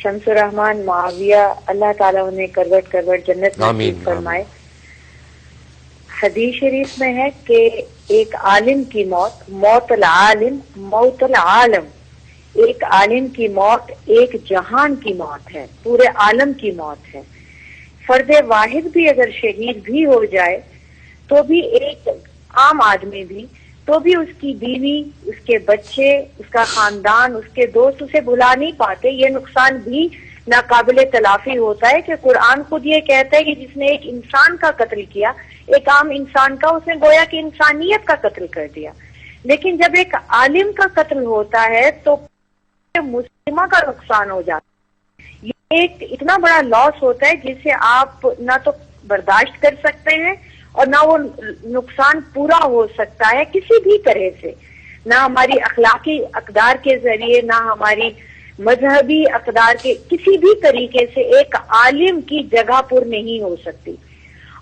شمس الرحمان معاویہ اللہ تعالیٰ انہیں کروٹ کروٹ جنت نصیب فرمائے. حدیث شریف میں ہے کہ ایک عالم کی موت موت العالم موت العالم، ایک عالم کی موت ایک جہان کی موت ہے، پورے عالم کی موت ہے. فرد واحد بھی اگر شہید بھی ہو جائے تو بھی ایک عام آدمی بھی تو بھی اس کی بیوی، اس کے بچے، اس کا خاندان، اس کے دوست اسے بھلا نہیں پاتے. یہ نقصان بھی ناقابل تلافی ہوتا ہے کہ قرآن خود یہ کہتا ہے کہ جس نے ایک انسان کا قتل کیا، ایک عام انسان کا، اس نے گویا کہ انسانیت کا قتل کر دیا. لیکن جب ایک عالم کا قتل ہوتا ہے تو مسلمہ کا نقصان ہو جاتا ہے. یہ ایک اتنا بڑا لاس ہوتا ہے جسے آپ نہ تو برداشت کر سکتے ہیں اور نہ وہ نقصان پورا ہو سکتا ہے کسی بھی طرح سے، نہ ہماری اخلاقی اقدار کے ذریعے، نہ ہماری مذہبی اقدار کے کسی بھی طریقے سے ایک عالم کی جگہ پر نہیں ہو سکتی.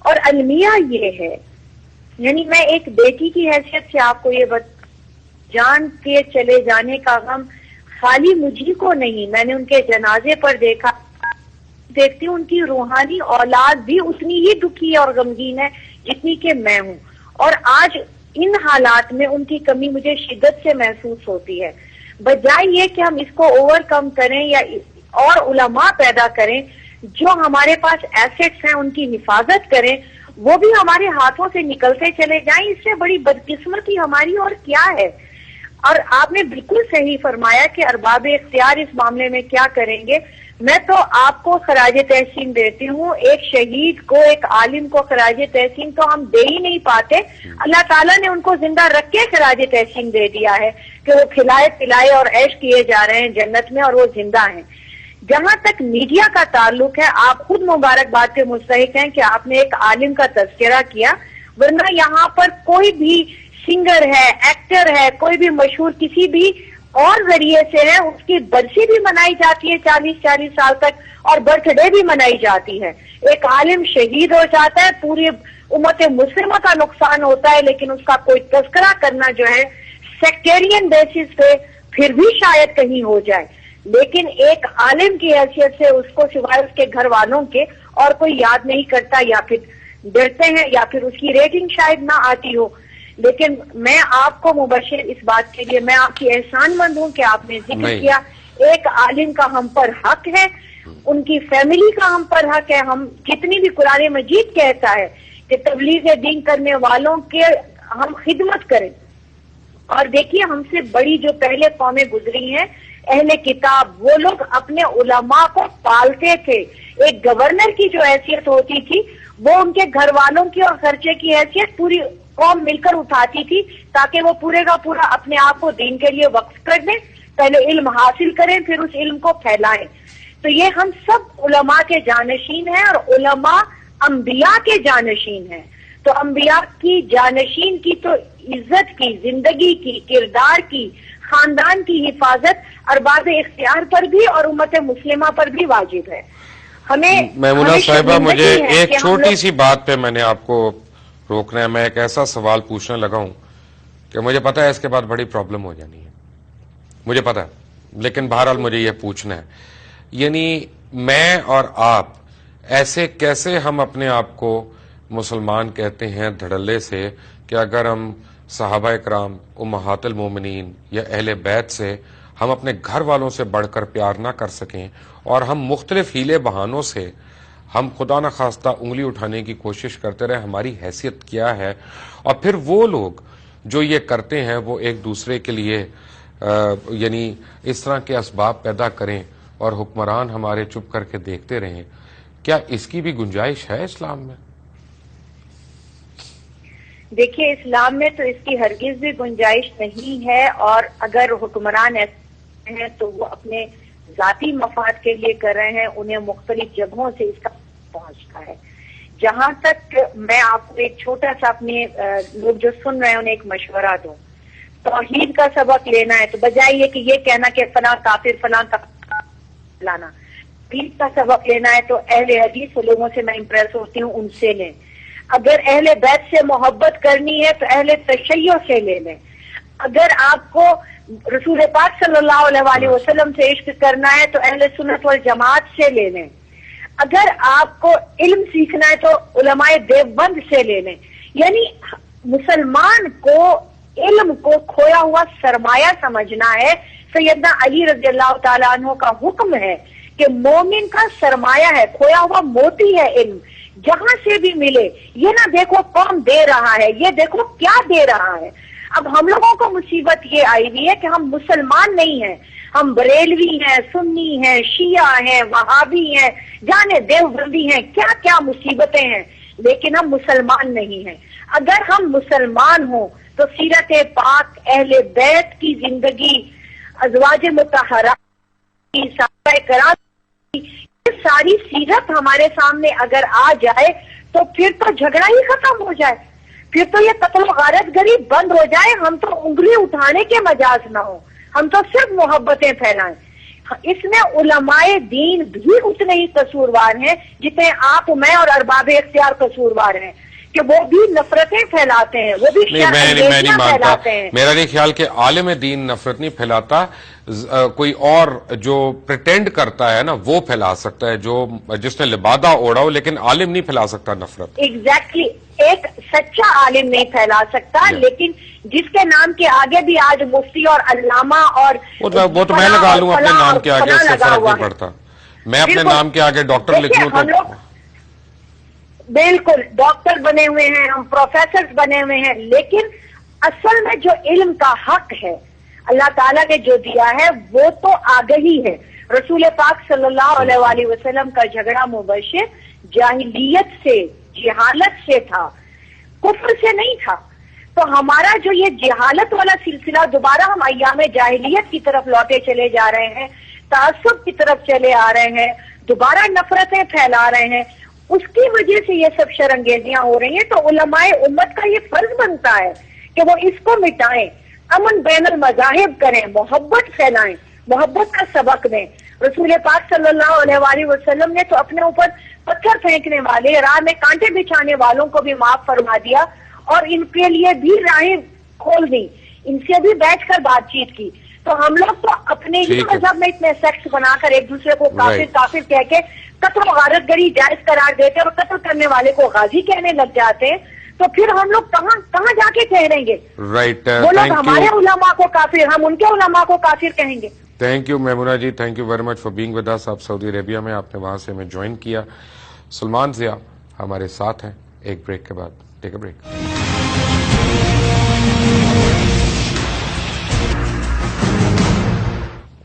اور المیہ یہ ہے، یعنی میں ایک بیٹی کی حیثیت سے آپ کو یہ جان کے چلے جانے کا غم خالی مجھے کو نہیں، میں نے ان کے جنازے پر دیکھتی ہوں ان کی روحانی اولاد بھی اتنی ہی دکھی اور غمگین ہے جتنی کہ میں ہوں. اور آج ان حالات میں ان کی کمی مجھے شدت سے محسوس ہوتی ہے. بجائے یہ کہ ہم اس کو اوور کم کریں یا اور علماء پیدا کریں جو ہمارے پاس ایسٹس ہیں ان کی حفاظت کریں، وہ بھی ہمارے ہاتھوں سے نکلتے چلے جائیں، اس سے بڑی بدقسمتی ہماری اور کیا ہے. اور آپ نے بالکل صحیح فرمایا کہ ارباب اختیار اس معاملے میں کیا کریں گے. میں تو آپ کو خراج تحسین دیتی ہوں، ایک شہید کو، ایک عالم کو خراج تحسین تو ہم دے ہی نہیں پاتے. اللہ تعالیٰ نے ان کو زندہ رکھ کے خراج تحسین دے دیا ہے کہ وہ کھلائے پلائے اور عیش کیے جا رہے ہیں جنت میں اور وہ زندہ ہیں. جہاں تک میڈیا کا تعلق ہے، آپ خود مبارکباد کے مستحق ہیں کہ آپ نے ایک عالم کا تذکرہ کیا، ورنہ یہاں پر کوئی بھی سنگر ہے، ایکٹر ہے، کوئی بھی مشہور کسی بھی اور ذریعے سے ہے، اس کی برسی بھی منائی جاتی ہے 40 سال تک اور برتھ ڈے بھی منائی جاتی ہے. ایک عالم شہید ہو جاتا ہے، پوری امت مسلمہ کا نقصان ہوتا ہے، لیکن اس کا کوئی تذکرہ کرنا جو ہے سیکٹیرین بیسس پہ پھر بھی شاید کہیں ہو جائے. لیکن ایک عالم کی حیثیت سے اس کو سوائے اس کے گھر والوں کے اور کوئی یاد نہیں کرتا، یا پھر ڈرتے ہیں، یا پھر اس کی ریٹنگ شاید نہ آتی ہو. لیکن میں آپ کو مبشر اس بات کے لیے میں آپ کی احسان مند ہوں کہ آپ نے ذکر کیا ایک عالم کا ہم پر حق ہے، ان کی فیملی کا ہم پر حق ہے. ہم جتنی بھی قرآن مجید کہتا ہے کہ تبلیغ دین کرنے والوں کے ہم خدمت کریں. اور دیکھیے ہم سے بڑی جو پہلے قومیں گزری ہیں اہل کتاب، وہ لوگ اپنے علماء کو پالتے تھے. ایک گورنر کی جو حیثیت ہوتی تھی وہ ان کے گھر والوں کی اور خرچے کی حیثیت پوری قوم مل کر اٹھاتی تھی تاکہ وہ پورے کا پورا اپنے آپ کو دین کے لیے وقف کر دیں، پہلے علم حاصل کریں پھر اس علم کو پھیلائیں. تو یہ ہم سب علماء کے جانشین ہیں اور علماء انبیاء کے جانشین ہیں. تو انبیاء کی جانشین کی تو عزت کی، زندگی کی، کردار کی، خاندان کی حفاظت ارباب اختیار پر بھی اور امت مسلمہ پر بھی واجب ہے. ہمیں میمونہ صاحبہ مجھے ایک چھوٹی سی بات پہ میں نے آپ کو روکنا ہے. میں ایک ایسا سوال پوچھنے لگا ہوں کہ مجھے پتا ہے اس کے بعد بڑی پرابلم ہو جانی ہے، مجھے پتا ہے، لیکن بہرحال مجھے یہ پوچھنا ہے. یعنی میں اور آپ ایسے کیسے ہم اپنے آپ کو مسلمان کہتے ہیں دھڑلے سے کہ اگر ہم صحابہ کرام، امہات المومنین یا اہل بیت سے ہم اپنے گھر والوں سے بڑھ کر پیار نہ کر سکیں اور ہم مختلف ہیلے بہانوں سے ہم خدا نخواستہ انگلی اٹھانے کی کوشش کرتے رہے. ہماری حیثیت کیا ہے؟ اور پھر وہ لوگ جو یہ کرتے ہیں وہ ایک دوسرے کے لیے یعنی اس طرح کے اسباب پیدا کریں اور حکمران ہمارے چپ کر کے دیکھتے رہیں. کیا اس کی بھی گنجائش ہے اسلام میں؟ دیکھیے اسلام میں تو اس کی ہرگز بھی گنجائش نہیں ہے، اور اگر حکمران ایسے ہیں تو وہ اپنے ذاتی مفاد کے لیے کر رہے ہیں، انہیں مختلف جگہوں سے اس کا پہنچتا ہے. جہاں تک میں آپ کو ایک چھوٹا سا اپنے لوگ جو سن رہے ہیں انہیں ایک مشورہ دوں. توحید کا سبق لینا ہے تو بجائے یہ کہ یہ کہنا کہ فلاں کافر فلاں لانا، توحید کا سبق لینا ہے تو اہل حدیث لوگوں سے میں امپریس ہوتی ہوں، ان سے لیں. اگر اہل بیت سے محبت کرنی ہے تو اہل تشیع سے لے لیں. اگر آپ کو رسول پاک صلی اللہ علیہ وسلم سے عشق کرنا ہے تو اہل سنت والجماعت سے لے لیں. اگر آپ کو علم سیکھنا ہے تو علماء دیوبند سے لے لیں. یعنی مسلمان کو علم کو کھویا ہوا سرمایہ سمجھنا ہے. سیدنا علی رضی اللہ تعالیٰ عنہ کا حکم ہے کہ مومن کا سرمایہ ہے، کھویا ہوا موتی ہے علم، جہاں سے بھی ملے. یہ نہ دیکھو کون دے رہا ہے، یہ دیکھو کیا دے رہا ہے. اب ہم لوگوں کو مصیبت یہ آئی ہوئی ہے کہ ہم مسلمان نہیں ہیں، ہم بریلوی ہیں، سنی ہیں، شیعہ ہیں، وہابی ہیں، جانے دیوبندی ہیں، کیا کیا مصیبتیں ہیں، لیکن ہم مسلمان نہیں ہیں. اگر ہم مسلمان ہوں تو سیرت پاک، اہل بیت کی زندگی، ازواج مطہرات کی، صحابہ کرام کی، یہ ساری سیرت ہمارے سامنے اگر آ جائے تو پھر تو جھگڑا ہی ختم ہو جائے، پھر تو یہ قتل و غارت گری بند ہو جائے. ہم تو انگلی اٹھانے کے مجاز نہ ہو، ہم تو صرف محبتیں پھیلائیں. اس میں علماء دین بھی اتنے ہی قصوروار ہیں جتنے آپ، میں اور ارباب اختیار قصوروار ہیں کہ وہ بھی نفرتیں پھیلاتے ہیں، وہ بھی نہیں مانتا. پھیلاتے ہیں. میرا نہیں خیال کہ عالم دین نفرت نہیں پھیلاتا، کوئی اور جو پریٹینڈ کرتا ہے نا وہ پھیلا سکتا ہے، جو جس نے لبادہ اوڑا ہو، لیکن عالم نہیں پھیلا سکتا نفرت. ایگزیکٹلی ایک سچا عالم نہیں پھیلا سکتا. لیکن جس کے نام کے آگے بھی آج مفتی اور علامہ اور وہ تو میں لگا لوں اپنے نام کے آگے، اس سے فرق نہیں پڑتا. میں اپنے نام کے آگے ڈاکٹر لکھ لوں تو بالکل ڈاکٹر بنے ہوئے ہیں، ہم پروفیسر بنے ہوئے ہیں، لیکن اصل میں جو علم کا حق ہے اللہ تعالیٰ نے جو دیا ہے وہ تو آگہی ہے. رسول پاک صلی اللہ علیہ وسلم کا جھگڑا مبشر جاہلیت سے، جہالت سے تھا، کفر سے نہیں تھا. تو ہمارا جو یہ جہالت والا سلسلہ، دوبارہ ہم ایام جاہلیت کی طرف لوٹے چلے جا رہے ہیں، تعصب کی طرف چلے آ رہے ہیں، دوبارہ نفرتیں پھیلا رہے ہیں. اس کی وجہ سے یہ سب شرانگیزیاں ہو رہی ہیں. تو علماء امت کا یہ فرض بنتا ہے کہ وہ اس کو مٹائیں، امن بین المذاہب کریں، محبت پھیلائیں، محبت کا سبق دیں. رسول پاک صلی اللہ علیہ وسلم نے تو اپنے اوپر پتھر پھینکنے والے، راہ میں کانٹے بچھانے والوں کو بھی معاف فرما دیا اور ان کے لیے بھی راہیں کھول دی، ان سے بھی بیٹھ کر بات چیت کی. تو ہم لوگ تو اپنے ہی مذہب میں اتنے سیکٹ بنا کر ایک دوسرے کو کافر کافر کہہ کے قتل و غارت گری جائز قرار دیتے اور قتل کرنے والے کو غازی کہنے لگ جاتے ہیں. تو پھر ہم لوگ کہاں جا کے ٹھہریں گے؟ وہ لوگ ہمارے علماء کو کافر، ہم ان کے علماء کو کافر کہیں گے. Thank you Maimoona ji, thank you very much for being with us. آپ سعودی عربیہ میں، آپ نے وہاں سے ہمیں جوائن کیا. سلمان ضیاء ہمارے ساتھ ہیں ایک بریک کے بعد. Take a break.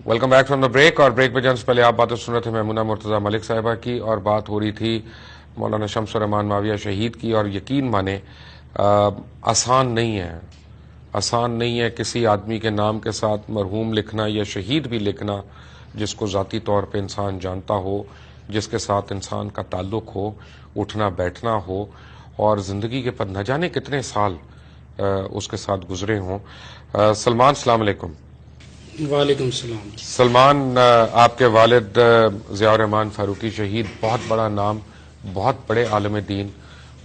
Welcome back from the break. اور بریک پہ جانے سے پہلے آپ باتیں سن رہے تھے میمونہ مرتضیٰ ملک صاحبہ کی، اور بات ہو رہی تھی مولانا شمس الرحمان معاویہ شہید کی. اور یقین مانے آسان نہیں ہے، آسان نہیں ہے کسی آدمی کے نام کے ساتھ مرحوم لکھنا یا شہید بھی لکھنا جس کو ذاتی طور پہ انسان جانتا ہو، جس کے ساتھ انسان کا تعلق ہو، اٹھنا بیٹھنا ہو، اور زندگی کے پد نہ جانے کتنے سال اس کے ساتھ گزرے ہوں. سلمان السلام علیکم. وعلیکم السلام. سلمان، آپ کے والد ضیاء الرحمان فاروقی شہید، بہت بڑا نام، بہت بڑے عالم دین،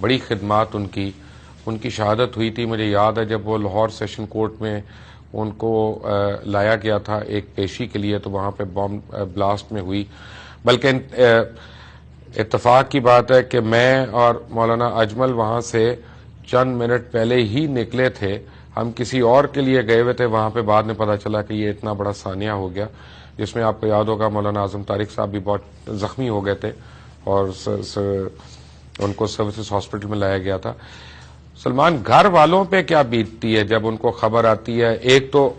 بڑی خدمات ان کی شہادت ہوئی تھی. مجھے یاد ہے جب وہ لاہور سیشن کورٹ میں ان کو لایا گیا تھا ایک پیشی کے لیے، تو وہاں پہ بم بلاسٹ میں ہوئی. بلکہ اتفاق کی بات ہے کہ میں اور مولانا اجمل وہاں سے چند منٹ پہلے ہی نکلے تھے. ہم کسی اور کے لیے گئے ہوئے تھے وہاں پہ، بعد میں پتا چلا کہ یہ اتنا بڑا سانحہ ہو گیا، جس میں آپ کو یاد ہوگا مولانا اعظم طارق صاحب بھی بہت زخمی ہو گئے تھے اور ان کو سروسز ہاسپٹل میں لایا گیا تھا. سلمان، گھر والوں پہ کیا بیتتی ہے جب ان کو خبر آتی ہے؟ ایک تو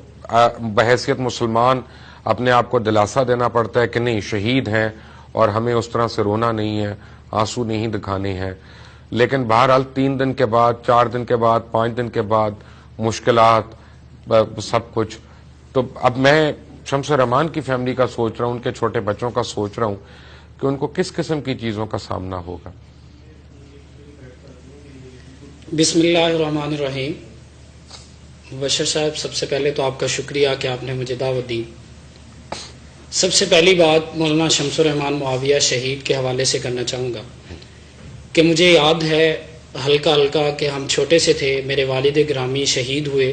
بحیثیت مسلمان اپنے آپ کو دلاسا دینا پڑتا ہے کہ نہیں شہید ہیں اور ہمیں اس طرح سے رونا نہیں ہے، آنسو نہیں دکھانے ہیں، لیکن بہرحال 3 دن کے بعد، 4 دن کے بعد، 5 دن کے بعد مشکلات، سب کچھ. تو اب میں شمس الرحمان کی فیملی کا سوچ رہا ہوں، ان کے چھوٹے بچوں کا سوچ رہا ہوں کہ ان کو کس قسم کی چیزوں کا سامنا ہوگا. بسم اللہ الرحمن الرحیم. بشر صاحب، سب سے پہلے تو آپ کا شکریہ کہ آپ نے مجھے دعوت دی. سب سے پہلی بات مولانا شمس الرحمان معاویہ شہید کے حوالے سے کرنا چاہوں گا کہ مجھے یاد ہے ہلکا ہلکا کہ ہم چھوٹے سے تھے، میرے والد گرامی شہید ہوئے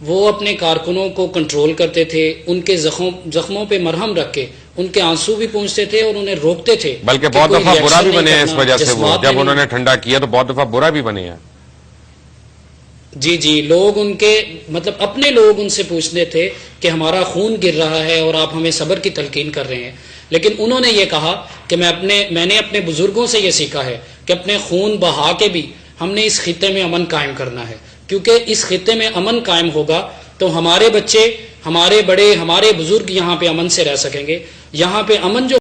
وہ اپنے کارکنوں کو کنٹرول کرتے تھے، ان کے زخموں پہ مرہم رکھ کے ان کے آنسو بھی پہنچتے تھے اور انہیں روکتے تھے، بلکہ کہ بہت کوئی دفعہ برا ریئیکشن بھی بنے نہیں ہیں اس کرنا، وجہ سے، وہ جذبات جب میں انہوں نہیں۔ نے ٹھنڈا کیا تو بہت دفعہ برا بھی بنے ہیں۔ جی لوگ ان کے مطلب اپنے لوگ ان سے پوچھتے تھے کہ ہمارا خون گر رہا ہے اور آپ ہمیں صبر کی تلقین کر رہے ہیں، لیکن انہوں نے یہ کہا کہ میں نے اپنے بزرگوں سے یہ سیکھا ہے کہ اپنے خون بہا کے بھی ہم نے اس خطے میں امن قائم کرنا ہے، کیونکہ اس خطے میں امن قائم ہوگا تو ہمارے بچے، ہمارے بڑے، ہمارے بزرگ یہاں پہ امن سے رہ سکیں گے۔ یہاں پہ امن جو